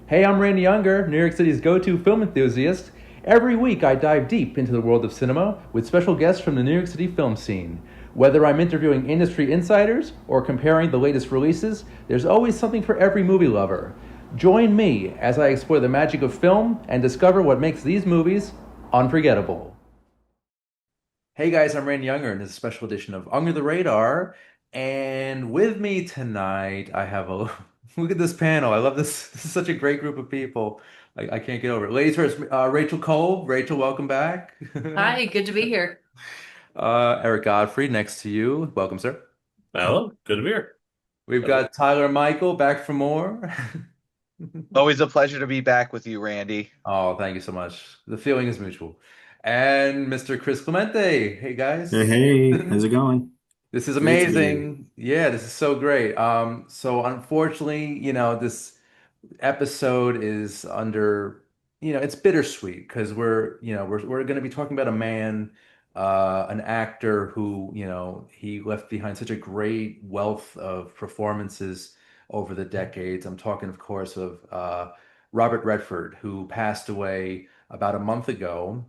Hey, I'm Randy Younger, New York City's go to film enthusiast. Every week, I dive deep into the world of cinema with special guests from the New York City film scene. Whether I'm interviewing industry insiders or comparing the latest releases, there's always something for every movie lover. Join me as I explore the magic of film and discover what makes these movies unforgettable. Hey guys, I'm Randy Younger, and this is a special edition of Under the Radar. And with me tonight, I have a look at this panel. I love this. This is such a great group of people. I can't get over it. Ladies first, Rachel Cole. Rachel, welcome back. Hi, good to be here. Eric Godfrey, next to you. Welcome, sir. Hello, good to be here. We've got Tyler Michael back for more. Always a pleasure to be back with you, Randy. Oh, thank you so much. The feeling is mutual. And Mr. Chris Clemente. Hey, Hey, guys. hey, how's it going? This is Great to be here. amazing. Yeah, this is so great. So unfortunately, this episode is under, it's bittersweet because we're going to be talking about a man, an actor who, he left behind such a great wealth of performances over the decades. I'm talking, of course, of Robert Redford, who passed away about a month ago.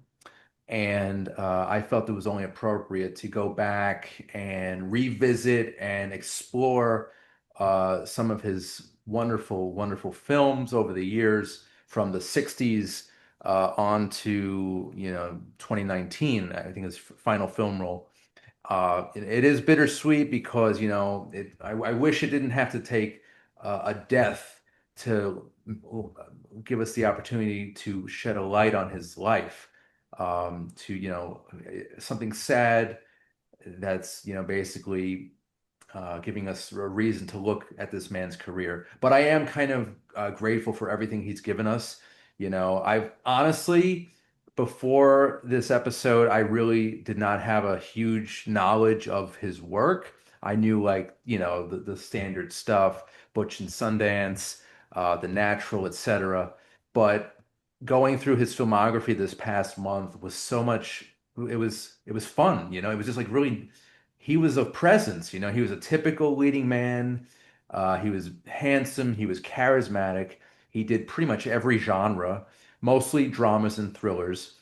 And I felt it was only appropriate to go back and revisit and explore some of his wonderful, wonderful films over the years from the 60s on to, 2019, I think his final film role. It is bittersweet because, I wish it didn't have to take a death to give us the opportunity to shed a light on his life, to, something sad that's, basically giving us a reason to look at this man's career. But I am kind of grateful for everything he's given us. I've honestly, before this episode, I really did not have a huge knowledge of his work. I knew, like, the standard stuff, Butch and Sundance, The Natural, etc. But going through his filmography this past month was so much. It was fun. It was just like really, he was a presence. He was a typical leading man. He was handsome. He was charismatic. He did pretty much every genre, mostly dramas and thrillers.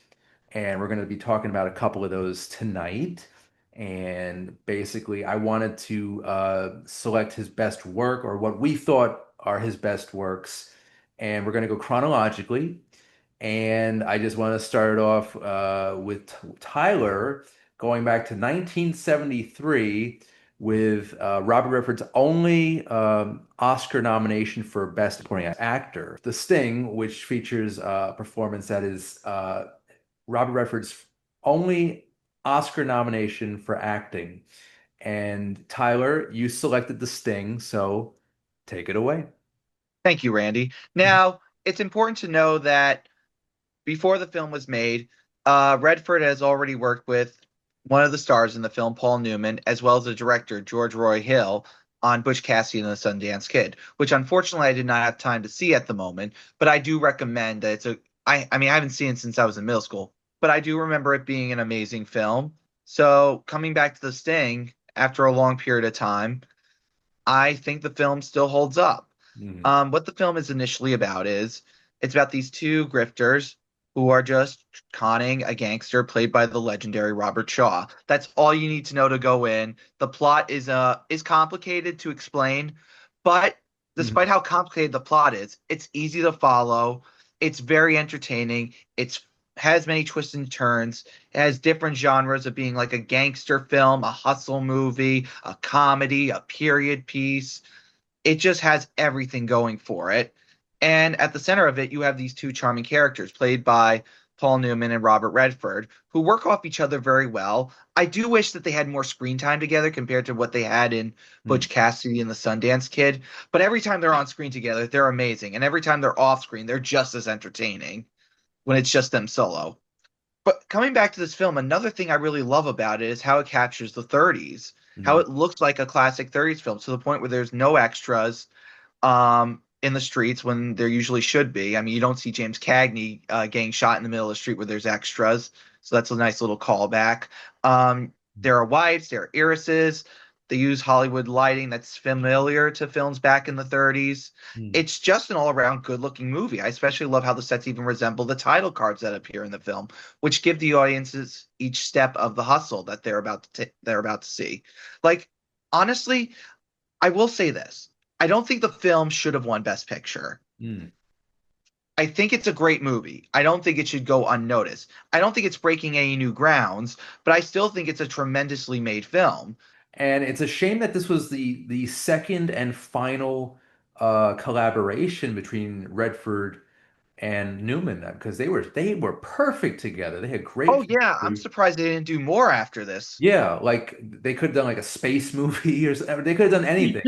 And we're going to be talking about a couple of those tonight. And basically, I wanted to select his best work, or what we thought are his best works. And we're going to go chronologically. And I just want to start off with Tyler, going back to 1973 with Robert Redford's only Oscar nomination for Best Supporting Actor, The Sting, which features a performance that is Robert Redford's only Oscar nomination for acting. And Tyler, you selected The Sting, so take it away. Thank you, Randy. Now, it's important to know that before the film was made, Redford has already worked with one of the stars in the film, Paul Newman, as well as the director, George Roy Hill, on Butch Cassidy and the Sundance Kid, which unfortunately I did not have time to see at the moment, but I do recommend that I haven't seen it since I was in middle school, but I do remember it being an amazing film. So coming back to The Sting, after a long period of time, I think the film still holds up. Mhm. What the film is initially about is it's about these two grifters who are just conning a gangster played by the legendary Robert Shaw. That's all you need to know to go in. The plot is complicated to explain, but Mhm. despite how complicated the plot is, it's easy to follow. It's very entertaining. It's has many twists and turns. It has different genres of being like a gangster film, a hustle movie, a comedy, a period piece. It just has everything going for it. And at the center of it, you have these two charming characters played by Paul Newman and Robert Redford, who work off each other very well. I do wish that they had more screen time together compared to what they had in Mhm. Butch Cassidy and the Sundance Kid. But every time they're on screen together, they're amazing. And every time they're off screen, they're just as entertaining when it's just them solo. But coming back to this film, another thing I really love about it is how it captures the 30s, how Mhm. it looks like a classic 30s film to the point where there's no extras in the streets when there usually should be. I mean, you don't see James Cagney getting shot in the middle of the street where there's extras. So that's a nice little callback. There are wives, there are heiresses. They use Hollywood lighting that's familiar to films back in the 30s. Hmm. It's just an all-around good-looking movie. I especially love how the sets even resemble the title cards that appear in the film, which give the audiences each step of the hustle that they're about to see. Like, honestly, I will say this. I don't think the film should have won Best Picture. Hmm. I think it's a great movie. I don't think it should go unnoticed. I don't think it's breaking any new grounds, but I still think it's a tremendously made film. And it's a shame that this was the second and final collaboration between Redford and Newman because they were perfect together. They had Oh great yeah, I'm chemistry. surprised they didn't do more after this. Yeah, like they could have done like a space movie or something. They could have done anything.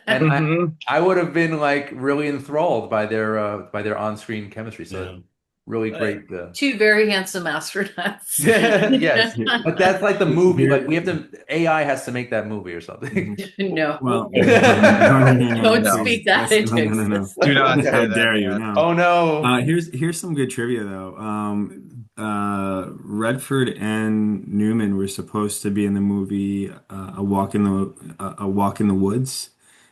And Hmm. I would have been like really enthralled by their on-screen chemistry. So Yeah. really Uh, great. Two very handsome astronauts. Yes, Here, but that's like the movie. Like here, we have to AI has to make that movie or something. mhm. No. Well, no, no, no, no, Don't no, No, please, speak that that's into no, no, no, no. existence. do not say How that, dare you? man. No. Oh no. Here's some good trivia though. Redford and Newman were supposed to be in the movie A Walk in the Woods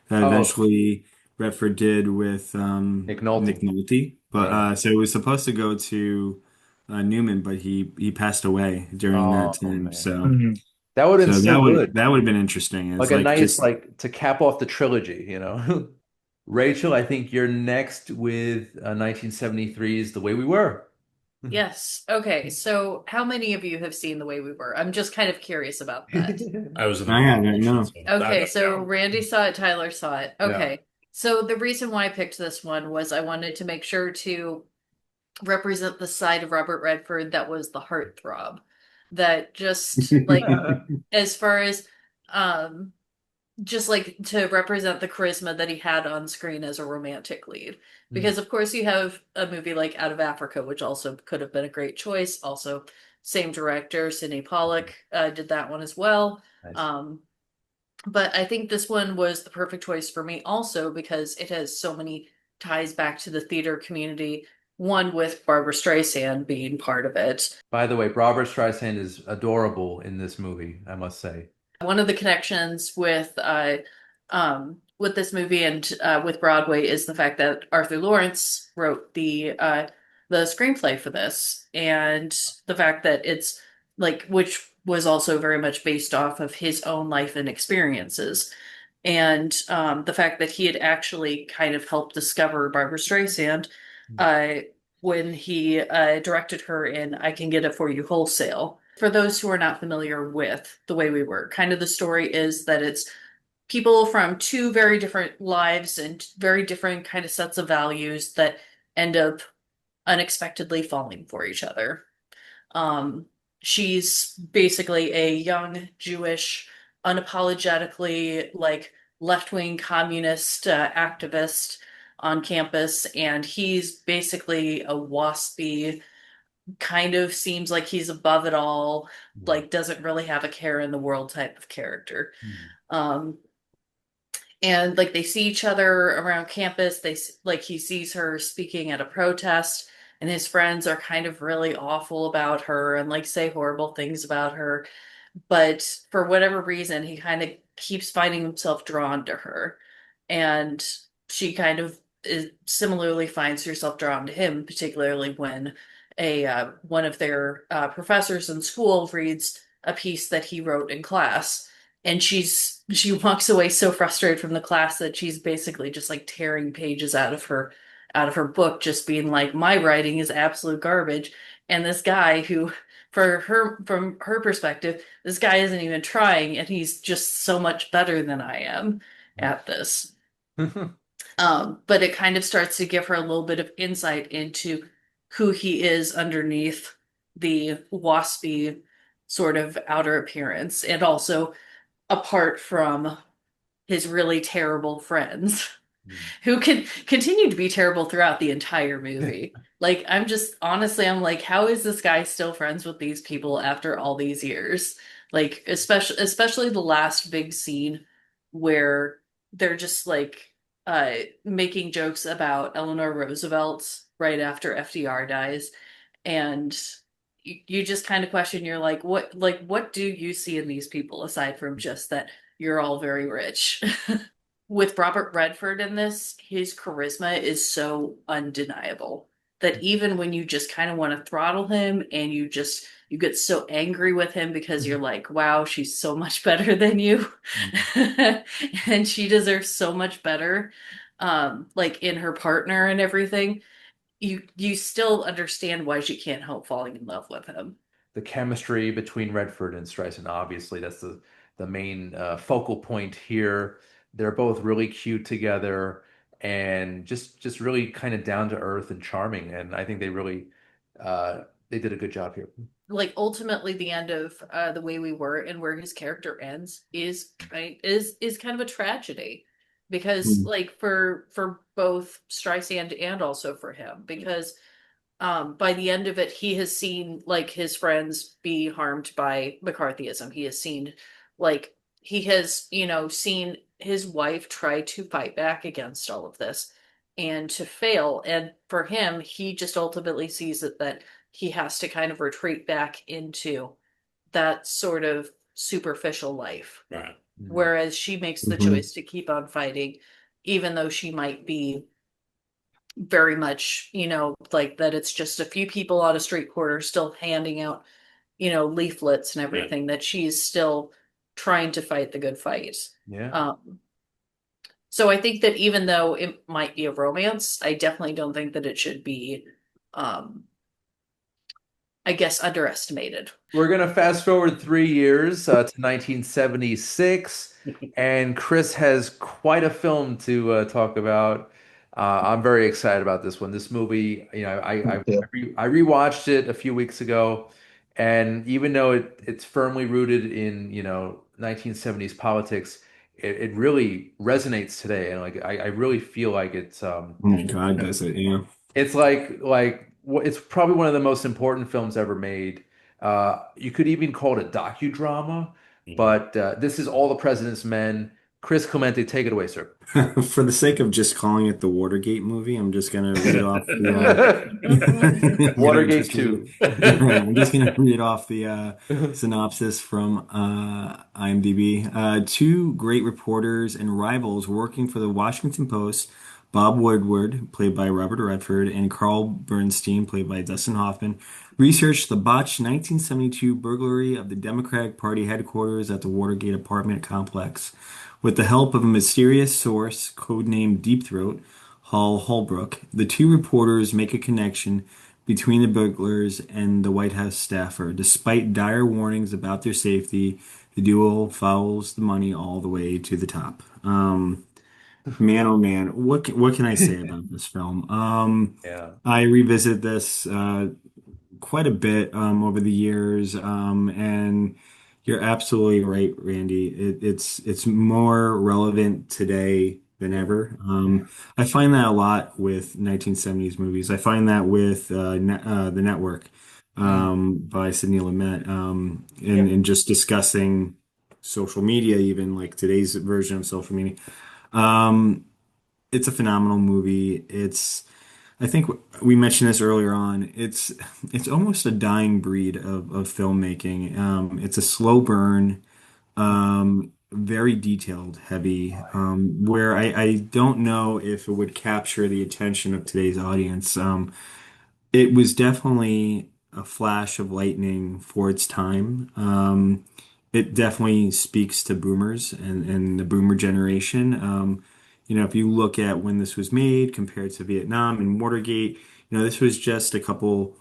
that Oh, eventually Redford did with Nick Nick Nolte. Nolte. But Right. so it was supposed to go to Newman, but he passed away during that Oh time. man. Mhm. That would have been So so good. that would have been interesting. It's Like a like nice just like to cap off the trilogy, you know. Rachel, I think you're next with 1973's The Way We Were. Yes. Okay. So, how many of you have seen The Way We Were? I'm just kind of curious about that. I was in the I wrong haven't section, no. so I Okay. don't So, know. Randy saw it, Tyler saw it. Yeah. Okay. So, the reason why I picked this one was I wanted to make sure to represent the side of Robert Redford that was the heartthrob. That just like, as far as, um, just like to represent the charisma that he had on screen as a romantic lead. Hmm. Because of course you have a movie like Out of Africa, which also could have been a great choice. Also, same director, Sidney Pollack, did that one as well. Nice. Um, but I think this one was the perfect choice for me also because it has so many ties back to the theater community. One with Barbara Streisand being part of it. By the way, Barbara Streisand is adorable in this movie, I must say. One of the connections with this movie and with Broadway is the fact that Arthur Lawrence wrote the screenplay for this, and the fact that it's like which was also very much based off of his own life and experiences, and the fact that he had actually kind of helped discover Barbara Streisand uh, when he directed her in I Can Get It For You Wholesale. For those who are not familiar with The Way We Were, kind of the story is that it's people from two very different lives and very different kind of sets of values that end up unexpectedly falling for each other. Um, she's basically a young Jewish, unapologetically like left-wing communist activist on campus, and he's basically a waspy, kind of seems like he's above it all, Hmm. like doesn't really have a care in the world type of character. Hmm. Um, and like they see each other around campus. Like he sees her speaking at a protest, and his friends are kind of really awful about her and like say horrible things about her. But for whatever reason, he kind of keeps finding himself drawn to her, and she kind of similarly finds herself drawn to him, particularly when a one of their professors in school reads a piece that he wrote in class, and she walks away so frustrated from the class that she's basically just like tearing pages out of her book, just being like, my writing is absolute garbage. And this guy who, for her, from her perspective, this guy isn't even trying, and he's just so much better than I am at this. But it kind of starts to give her a little bit of insight into who he is underneath the waspy sort of outer appearance, and also apart from his really terrible friends who can continue to be terrible throughout the entire movie. Like, I'm just honestly, I'm like, how is this guy still friends with these people after all these years? Like, especially the last big scene where they're just like making jokes about Eleanor Roosevelt right after FDR dies, and you just kind of question, you're like, what do you see in these people aside from just that you're all very rich. With Robert Redford in this, his charisma is so undeniable that even when you just kind of want to throttle him and you get so angry with him because you're like, wow, she's so much better than you. And she deserves so much better, like in her partner and everything. You still understand why she can't help falling in love with him. The chemistry between Redford and Streisand, obviously, that's the main focal point here. They're both really cute together and just really kind of down to earth and charming. And I think they did a good job here. Like ultimately the end of the way we were and where his character ends is is kind of a tragedy because Mm. like for both Streisand and also for him because by the end of it he has seen like his friends be harmed by McCarthyism. He has seen like he has seen his wife try to fight back against all of this and to fail, and for him he just ultimately sees it that he has to kind of retreat back into that sort of superficial life. Right. Mhm. Whereas she makes the Mhm. choice to keep on fighting, even though she might be very much, like that it's just a few people on a street corner still handing out, leaflets and Yeah. everything, that she's still trying to fight the good fight. Yeah. Um, so I think that even though it might be a romance, I definitely don't think that it should be, um, I guess, underestimated. We're gonna fast forward 3 years to 1976, and Chris has quite a film to talk about. I'm very excited about this one. This movie, Me too. I rewatched it a few weeks ago, and even though it's firmly rooted in 1970s politics, it really resonates today, and like I really feel like Oh my God, does it? Yeah. it's it's probably one of the most important films ever made. You could even call it a docudrama, Mhm. but this is All the President's Men. Chris Clemente, take it away, sir. For the sake of just calling it the Watergate movie, I'm just gonna read off the I'm gonna Watergate just read 2. right, I'm just gonna read off the synopsis from IMDb. Two great reporters and rivals working for the Washington Post, Bob Woodward, played by Robert Redford, and Carl Bernstein, played by Dustin Hoffman, researched the botched 1972 burglary of the Democratic Party headquarters at the Watergate apartment complex. With the help of a mysterious source, codenamed Deep Throat, Hall Holbrook, the two reporters make a connection between the burglars and the White House staffer. Despite dire warnings about their safety, the duo follows the money all the way to the top. Man, oh man, what can I say about this film? Yeah. I revisit this quite a bit over the years, and you're absolutely right, Randy. It's more relevant today than ever. I find that a lot with 1970s movies. I find that with The Network Mm. by Sidney Lumet, Yep. and just discussing social media, even like today's version of social media. Um, it's a phenomenal movie. I think we mentioned this earlier on. It's almost a dying breed of filmmaking. It's a slow burn, very detailed, heavy, where I don't know if it would capture the attention of today's audience. It was definitely a flash of lightning for its time. It definitely speaks to boomers and the boomer generation. If you look at when this was made compared to Vietnam and Watergate, this was just a couple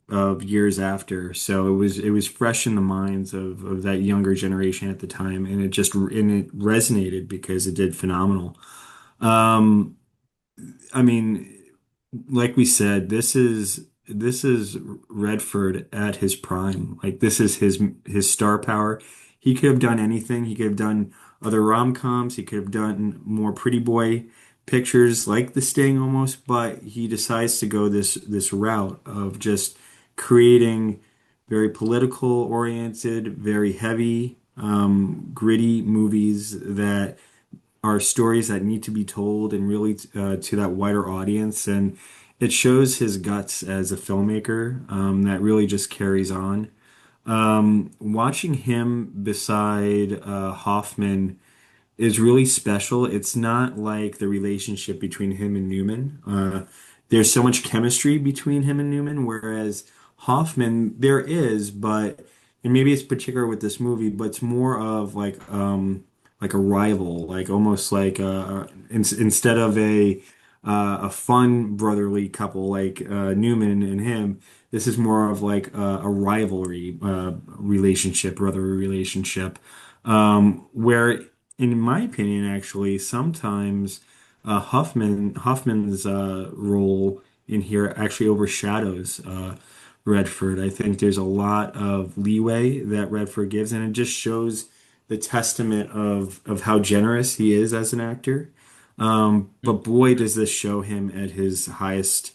of years after. So it was fresh in the minds of that younger generation at the time, and it resonated because it did phenomenal. Um, I mean, like we said, this is Redford at his prime. Like this is his star power. He could have done anything. He could have done other rom-coms. He could have done more pretty boy pictures like The Sting almost, but he decides to go this route of just creating very political oriented, very heavy, gritty movies that are stories that need to be told and really to that wider audience. And it shows his guts as a filmmaker that really just carries on. Watching him beside Hoffman. is really special. It's not like the relationship between him and Newman. There's so much chemistry between him and Newman, whereas Hoffman, there is, but and maybe it's particular with this movie, but it's more of like a rival, like almost like instead of a fun brotherly couple like Newman and him, this is more of like a rivalry relationship, brotherly relationship, where in my opinion, actually, sometimes Hoffman's role in here actually overshadows Redford. I think there's a lot of leeway that Redford gives, and it just shows the testament of how generous he is as an actor. But boy, does this show him at his highest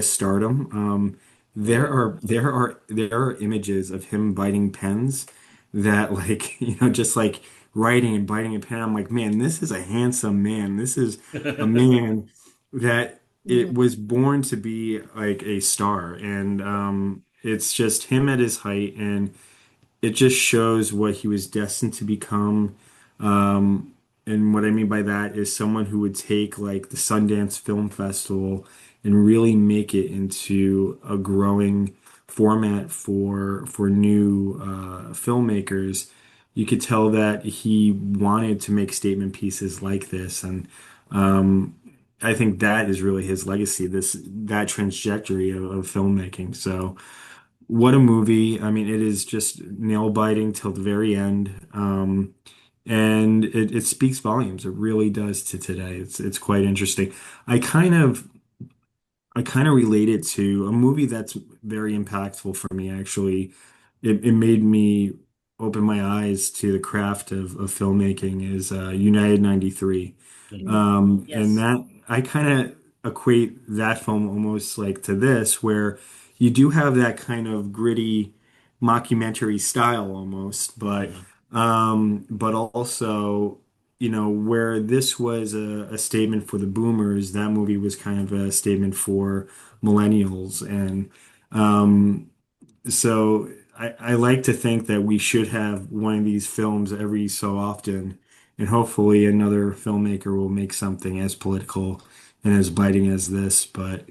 stardom. There are images of him biting pens that like just like writing and biting a pen. I'm like, man, this is a handsome man. This is a man that it Mhm. was born to be like a star, and it's just him at his height, and it just shows what he was destined to become. And what I mean by that is someone who would take like the Sundance Film Festival and really make it into a growing format for new filmmakers. You could tell that he wanted to make statement pieces like this, and um, I think that is really his legacy, that trajectory of filmmaking. So. What a movie. I mean, it is just nail biting till the very end. And it speaks volumes. It really does to today. It's quite interesting. I kind of I kind of relate it to a movie that's very impactful for me, actually. It made me open my eyes to the craft of filmmaking is United 93. Mhm. And Yes. that I kind of equate that film almost like to this, where you do have that kind of gritty mockumentary style almost, Mhm. but also where this was a statement for the boomers, that movie was kind of a statement for millennials. And so I like to think that we should have one of these films every so often, and hopefully another filmmaker will make something as political and as biting as this. But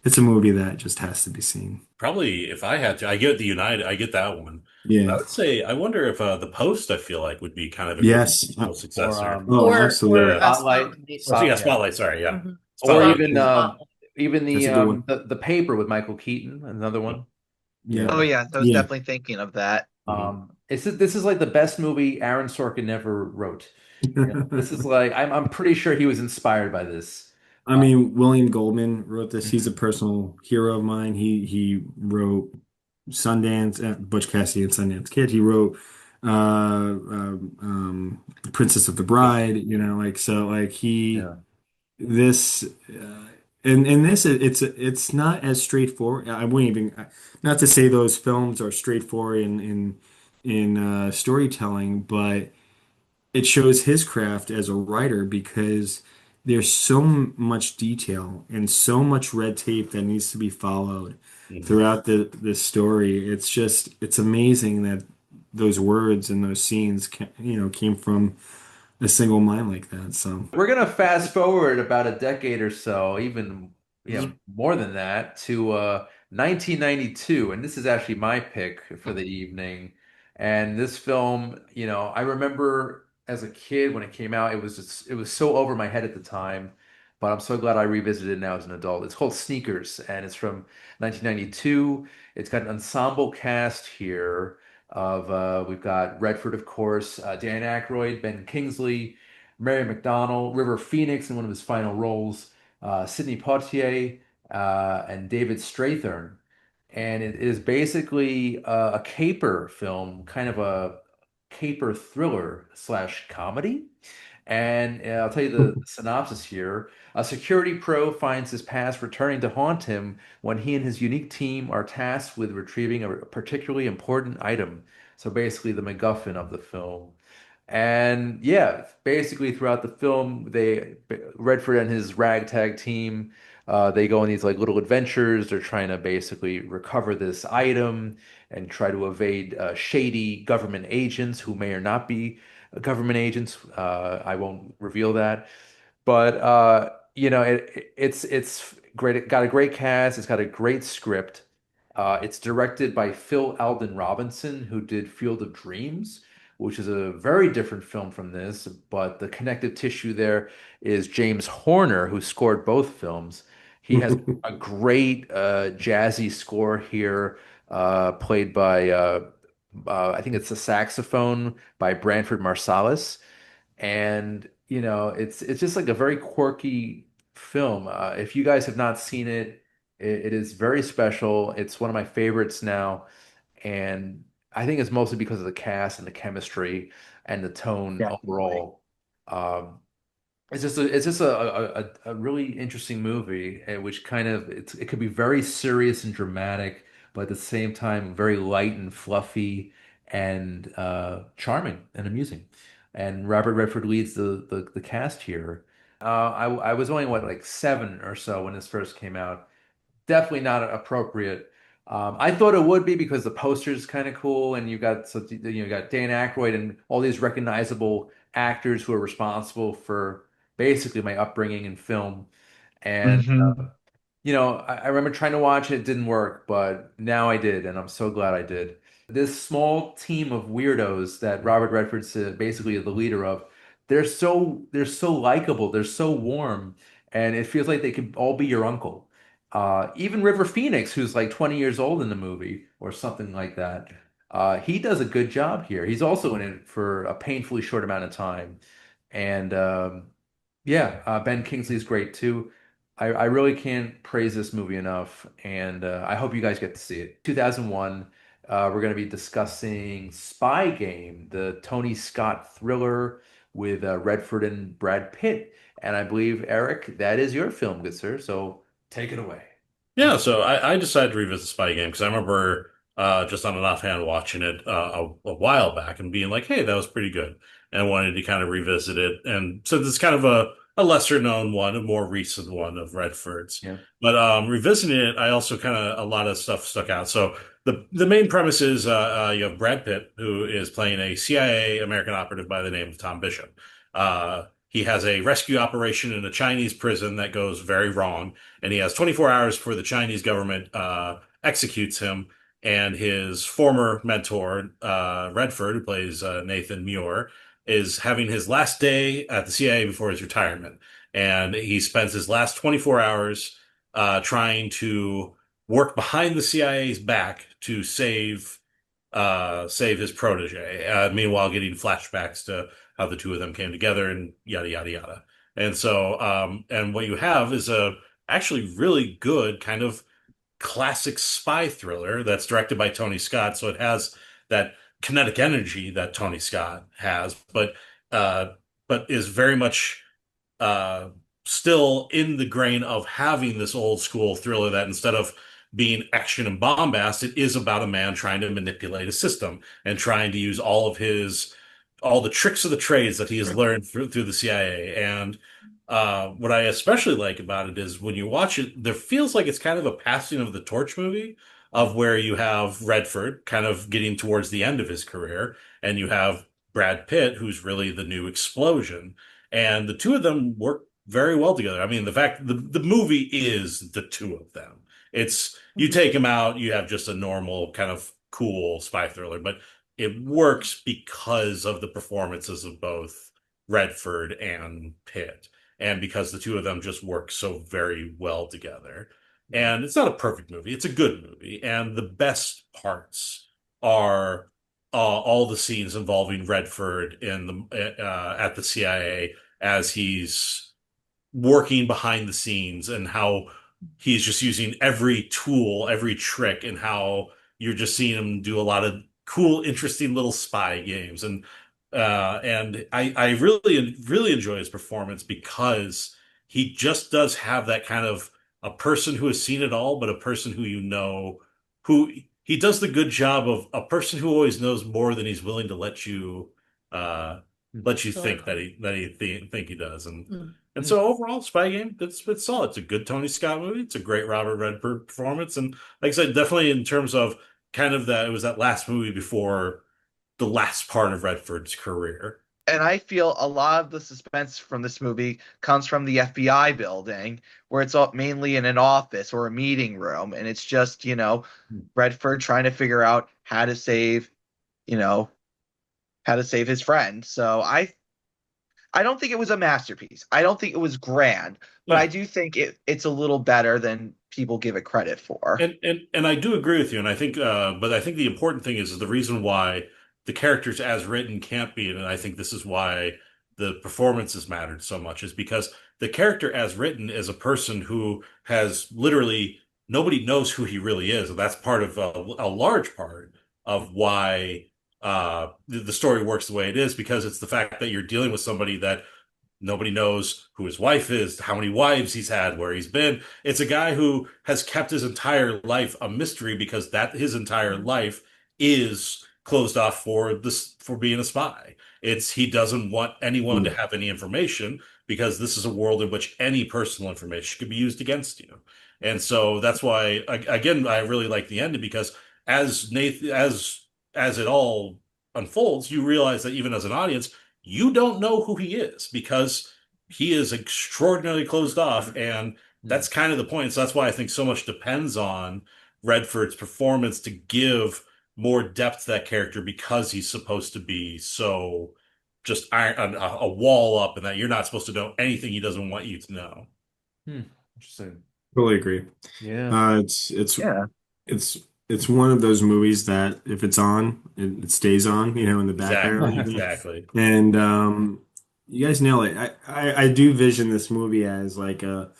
it's a movie that just has to be seen. Probably if I had to, I get the United, I get that one. But I Yeah. would say, I wonder if The Post, I feel like, would be kind of a good Yes. success Or here. Oh, Or absolutely. The, Spotlight. Spotlight. yeah, Yeah. Spotlight, sorry, yeah. Mhm. Or Spotlight. Spotlight. even Absolutely. even That's the a good one. the paper with Michael Keaton, another one. You Yeah. Oh know, yeah, I was Yeah. definitely thinking of that. Mhm. this is like the best movie Aaron Sorkin never wrote. You know, this is like I'm pretty sure he was inspired by this. I Uh, mean, William Goldman wrote this. He's a mhm. personal hero of mine. He wrote Sundance, Butch Cassidy and Sundance Kid. He wrote Princess of the Bride. Like so, like he Yeah. this and this it's not as straightforward. I wouldn't even not to say those films are straightforward in storytelling, but it shows his craft as a writer because there's so much detail and so much red tape that needs to be followed Mhm. throughout the story. It's amazing that those words and those scenes came from a single mind like that. So We're gonna fast forward about a decade or so, even more than that, to 1992, and this is actually my pick for the evening. And this film, I remember as a kid when it came out, it was so over my head at the time, but I'm so glad I revisited it now as an adult. It's called Sneakers, and it's from 1992. It's got an ensemble cast here of we've got Redford, of course, Dan Aykroyd, Ben Kingsley. Mary McDonnell, River Phoenix in one of his final roles, Sidney Poitier, and David Strathairn. And it is basically a caper film, kind of a caper thriller slash comedy. And I'll tell you the synopsis here. A security pro finds his past returning to haunt him when he and his unique team are tasked with retrieving a particularly important item. So basically, the MacGuffin of the film. And yeah, basically throughout the film, Redford and his ragtag team, they go on these like little adventures. They're trying to basically recover this item and try to evade shady government agents who may or not be government agents. I won't reveal that, but it's great. It got a great cast. It's got a great script. It's directed by Phil Alden Robinson, who did Field of Dreams, which is a very different film from this. But the connective tissue there is James Horner, who scored both films. He has a great jazzy score here, played by I think it's the saxophone by Branford Marsalis, and it's just like a very quirky film. If you guys have not seen it, it is very special. It's one of my favorites now, and I think it's mostly because of the cast and the chemistry and the tone Definitely. overall. Um, it's just a really interesting movie, which kind of it could be very serious and dramatic, but at the same time very light and fluffy and charming and amusing. And Robert Redford leads the cast here. I was only what, like 7 or so when this first came out. Definitely not appropriate. I thought it would be because the poster's kind of cool, and you got Dan Aykroyd and all these recognizable actors who are responsible for basically my upbringing in film. And Hmm. I remember trying to watch it, it didn't work, but now I did, and I'm so glad I did. This small team of weirdos that Robert Redford's basically the leader of, they're so likable, they're so warm, and it feels like they could all be your uncle. Even River Phoenix, who's like 20 years old in the movie or something like that, he does a good job here. He's also in it for a painfully short amount of time, and yeah, Ben Kingsley's great too. I really can't praise this movie enough, and I hope you guys get to see it. 2001, we're going to be discussing Spy Game, the Tony Scott thriller with Redford and Brad Pitt. And I believe, Eric, that is your film, good sir. So take it away. Yeah, so I decided to revisit Spy Game because I remember just on an offhand watching it a while back and being like, hey, that was pretty good. And I wanted to kind of revisit it. And so it's kind of a lesser known one, a more recent one of Redford's. Yeah. But revisiting it, I also kind of, a lot of stuff stuck out. So the main premise is you have Brad Pitt, who is playing a CIA American operative by the name of Tom Bishop. He has a rescue operation in a Chinese prison that goes very wrong, and he has 24 hours before the Chinese government executes him. And his former mentor, Redford, who plays Nathan Muir, is having his last day at the CIA before his retirement. And he spends his last 24 hours trying to work behind the CIA's back to save his protege. Meanwhile, getting flashbacks to how the two of them came together and yada yada yada. And so, and what you have is a actually really good kind of classic spy thriller that's directed by Tony Scott. So it has that kinetic energy that Tony Scott has, uh, but is very much uh, still in the grain of having this old school thriller that instead of being action and bombast, it is about a man trying to manipulate a system and trying to use all the tricks of the trades that he has learned through the CIA. And what I especially like about it is when you watch it, there feels like it's kind of a passing of the torch movie of where you have Redford kind of getting towards the end of his career, and you have Brad Pitt, who's really the new explosion. And the two of them work very well together. I mean, the movie is the two of them. It's you take them out, you have just a normal kind of cool spy thriller, but it works because of the performances of both Redford and Pitt, and because the two of them just work so very well together. And it's not a perfect movie; it's a good movie, and the best parts are all the scenes involving Redford in the at the CIA as he's working behind the scenes, and how he's just using every tool, every trick, and how you're just seeing him do a lot of cool, interesting little spy games. And I really enjoy his performance because he just does have that kind of a person who has seen it all, but a person who who he does the good job of a person who always knows more than he's willing to uh let you think Absorb. think he does. And Mm. so overall, Spy Game, it's solid. It's a good Tony Scott movie. It's a great Robert Redford performance. And like I said, definitely in terms of kind of that, it was that last movie before the last part of Redford's career. And I feel a lot of the suspense from this movie comes from the FBI building, where it's all mainly in an office or a meeting room, and it's just, Redford trying to figure out you know, how to save his friend. So I don't think it was a masterpiece. I don't think it was grand, but I Yeah. do think it's a little better than people give it credit for. And I do agree with you, and I think, but I think the important thing is the reason why the characters as written can't be, and I think this is why the performances mattered so much, is because the character as written is a person who has literally nobody knows who he really is, and that's part of a large part of why the story works the way it is, because it's the fact that you're dealing with somebody that nobody knows who his wife is, how many wives he's had, where he's been. It's a guy who has kept his entire life a mystery because that his entire life is closed off for this for being a spy. It's he doesn't want anyone to Mm. have any information because this is a world in which any personal information could be used against you. And so that's why again I really like the ending because as Nathan as it all unfolds, you realize that even as an audience you don't know who he is because he is extraordinarily closed off. And that's kind of the point. So that's why I think so much depends on Redford's performance to give more depth to that character because he's supposed to be so just a wall up and that you're not supposed to know anything he doesn't want you to know. Hmm. Interesting. Totally agree. Yeah. It's Yeah. it's it's one of those movies that if it's on, it stays on, in the background Exactly, even. exactly. And you guys nail it. I do vision this movie as like a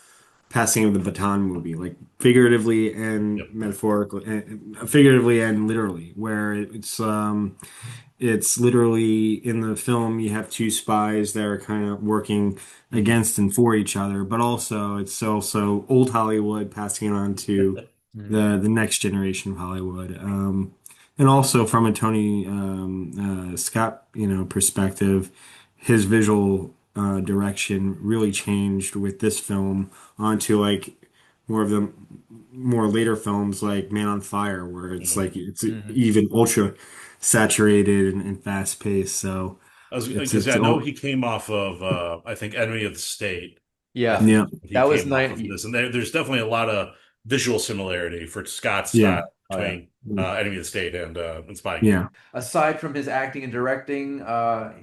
passing of the baton movie, like figuratively and Yep. metaphorically, figuratively and literally, where it's literally in the film you have two spies that are kind of working Mhm. against and for each other, but also it's also old Hollywood passing it on to Mhm. the next generation of Hollywood. And also from a Tony Scott, perspective, his visual direction really changed with this film onto like more of the more later films like Man on Fire, where it's Mhm. like it's Mhm. even ultra saturated and fast paced. So I was it's because it's I know all he came off of I think Enemy of the State. I Yeah. think yeah, he That was came off nice. of this, and there's definitely a lot of visual similarity for Scott's yeah, style Oh yeah. between Enemy of the State and Spy Kids. yeah. Aside from his acting and directing,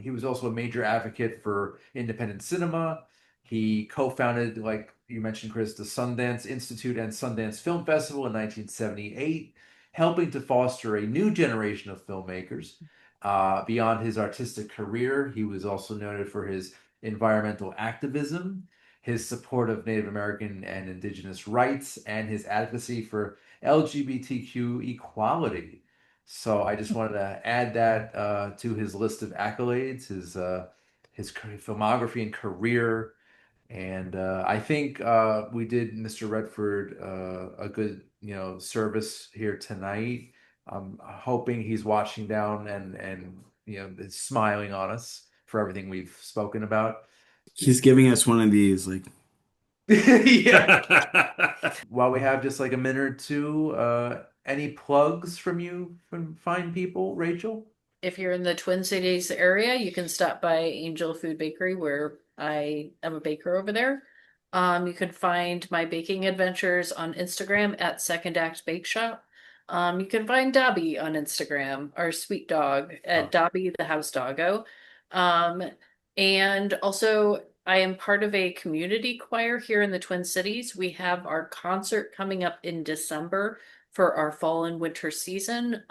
he was also a major advocate for independent cinema. He co-founded, like you mentioned, Chris, the Sundance Institute and Sundance Film Festival in 1978, helping to foster a new generation of filmmakers. Beyond his artistic career, he was also noted for his environmental activism, his support of Native American and Indigenous rights, and his advocacy for LGBTQ equality. So I just wanted to add that to his list of accolades, his filmography and career. And I think we did Mr. Redford a good, service here tonight. I'm hoping he's watching down and is smiling on us for everything we've spoken about. He's giving us one of these like Yeah. While we have just like a minute or two, any plugs from you from fine people, Rachel? If you're in the Twin Cities area, you can stop by Angel Food Bakery, where I am a baker over there. You can find my baking adventures on Instagram at Second Act Bake Shop. You can find Dobby on Instagram, our sweet dog, at Oh, Dobby the House Doggo. Um, and also, I am part of a community choir here in the Twin Cities. We have our concert coming up in December for our fall and winter season.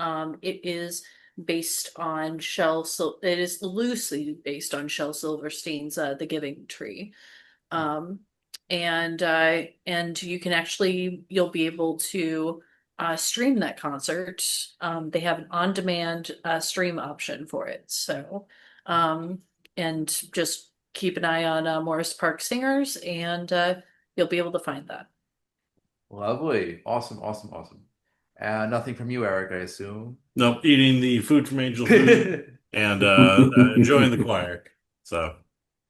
It is based on it is loosely based on Shel Silverstein's The Giving Tree. Um, and you can you'll be able to stream that concert. They have an on-demand stream option for it. So, um, and just keep an eye on Morris Park Singers, and you'll be able to find that. lovely. Awesome, awesome, awesome. Nothing from you, Eric, I assume. Nope, eating the food from Angel Food and enjoying the choir. So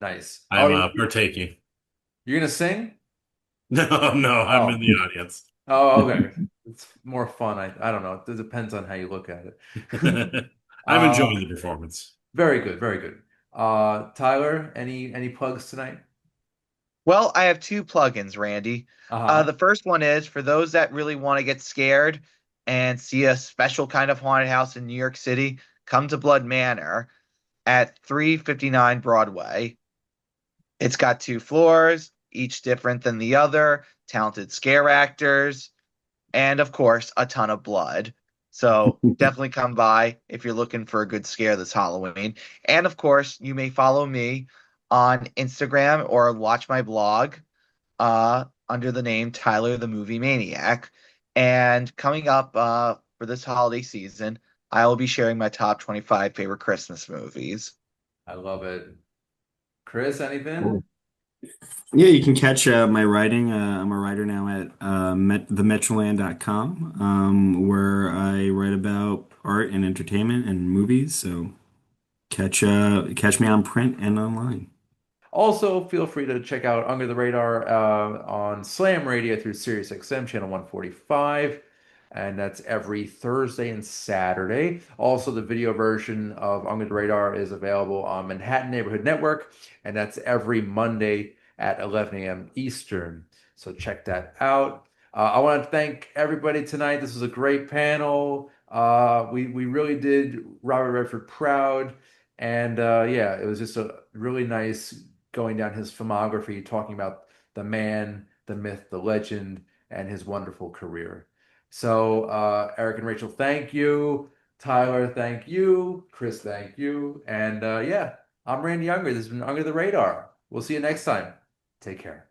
Nice. Oh, I'm partaking. you're gonna sing? No, no, I'm in Oh, the audience. oh, okay. It's more fun. I don't know. It depends on how you look at it. I'm Uh, enjoying the performance. very good, very good. Tyler, any plugs tonight? Well, I have two plugins, Randy. Uh-huh. The first one is for those that really want to get scared and see a special kind of haunted house in New York City, come to Blood Manor at 359 Broadway. It's got two floors, each different than the other, talented scare actors, and of course, a ton of blood. So definitely come by if you're looking for a good scare this Halloween. And of course, you may follow me on Instagram or watch my blog under the name Tyler the Movie Maniac. And coming up for this holiday season, I will be sharing my top 25 favorite Christmas movies. I love it. Chris, anything? Cool. Yeah, you can catch my writing. I'm a writer now at themetroland.com, where I write about art and entertainment and movies. So catch me on print and online. Also, feel free to check out Under the Radar on Slam Radio through SiriusXM channel 145, and that's every Thursday and Saturday. Also, the video version of Under the Radar is available on Manhattan Neighborhood Network, and that's every Monday at 11 a.m. Eastern. So check that out. I want to thank everybody tonight. This was a great panel. We really did Robert Redford proud. And yeah, it was just a really nice going down his filmography, talking about the man, the myth, the legend, and his wonderful career. So, Eric and Rachel, thank you. Tyler, thank you. Chris, thank you. And yeah, I'm Randy Unger. This has been Under the Radar. We'll see you next time. Take care.